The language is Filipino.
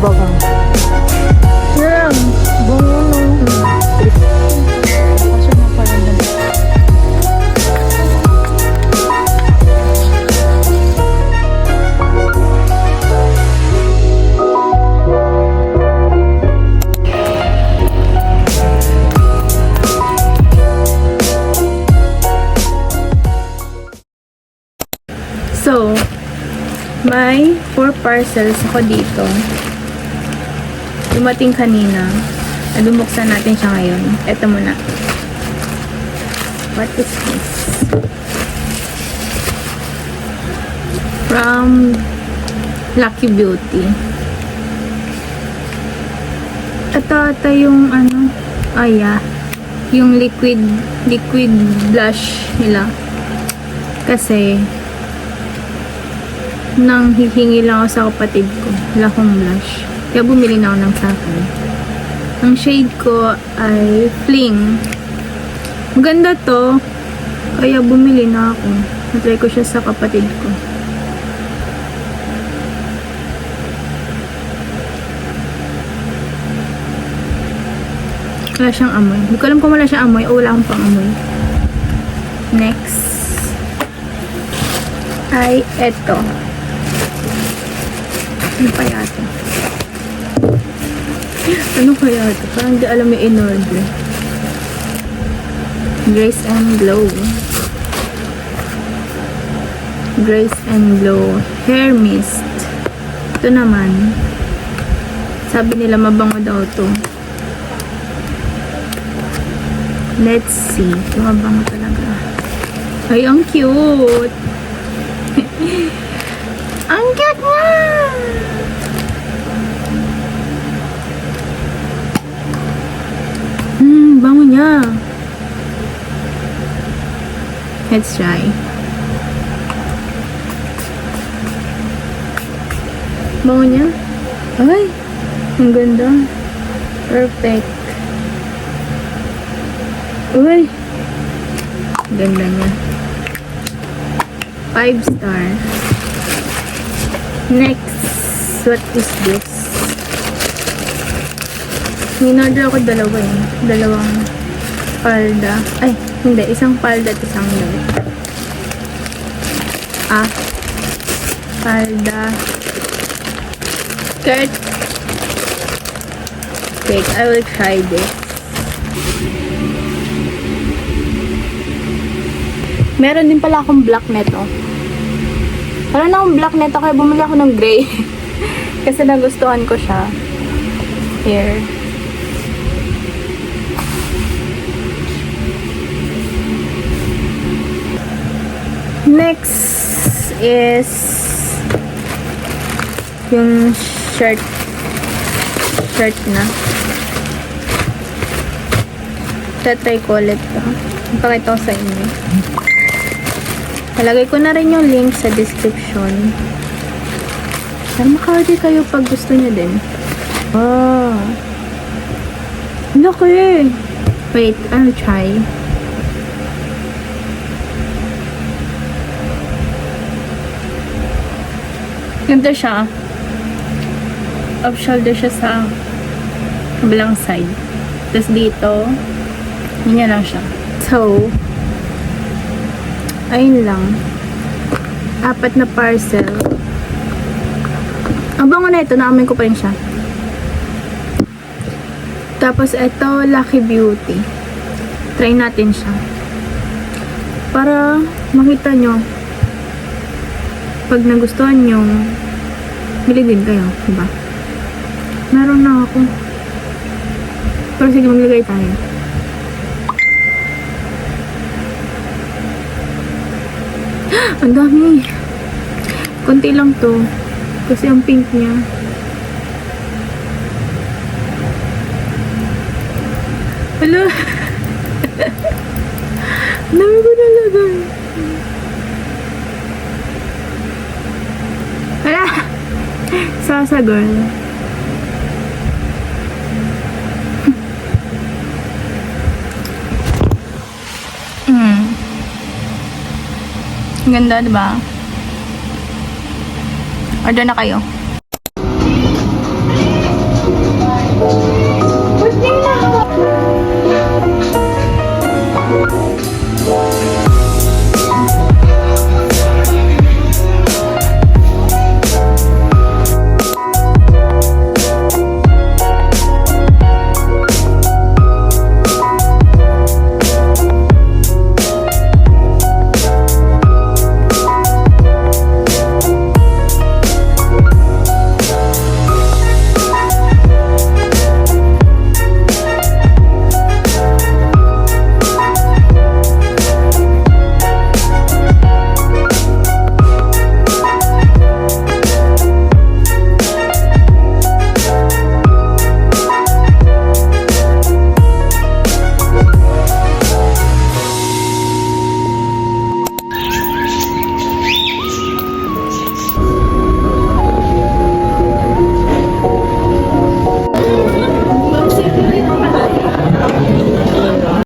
bango. Yan. Bango no. Kasi mapalan. So, may 4 parcels ako dito. Dumating kanina. Bubuksan natin siya ngayon. Ito muna. What is this? From Lucky Beauty. Ito yung ano, yung liquid blush nila. Kasi nang hihingi lang ako sa kapatid ko. Wala akong blush. Kaya bumili na ako ng sa akin. Ang shade ko ay Fling. Maganda to. Kaya bumili na ako. Natry ko siya sa kapatid ko. Wala siyang amoy. Hindi ko alam kung wala siyang amoy o wala akong pang amoy. Next ay eto. Ano kaya ito? Ano kaya ito? Parang di alam yung in-order. Grace and Glow. Grace and Glow Hair Mist. Ito naman. Sabi nila mabango daw to. Let's see. Ito mabango talaga. Ay, ang cute! Ang cute mo! Bango niya. Let's try. Bango niya. Ay! Ang ganda. Perfect. Uy! Ganda niya. 5 star. Next, what is this? Minorder ako dalawa eh. Dalawang palda. Ay, hindi. Isang palda at isang damit. Palda. Skirt. Wait, I will try this. Meron din pala akong black neto. Meron na akong black neto kaya bumili ako ng gray. Kasi nagustuhan ko siya. Here. Next is yung shirt na. Tatry ko ulit to. Ipakita ko sa inyo. Palagay ko na rin yung link sa description. Para maka-order kayo pag gusto nyo din. Oh. Laki! Wait, I'll try. Ganda siya. Off shoulder siya sa kabilang side. Tapos dito, yun lang siya. So, ayun lang. 4 na parcel. Ang bango na ito, naamoy ko pa rin siya. Tapos ito, Lucky Beauty. Try natin siya. Para makita nyo, pag nagustuhan nyo, bili din kayo, diba? Meron na ako. Pero sige, maglagay tayo. Ang dami. Konti lang to. Kasi ang pink niya. Hala. Dami ko nalagay. Hala. Sasa girl. Ganda, diba? Order na kayo.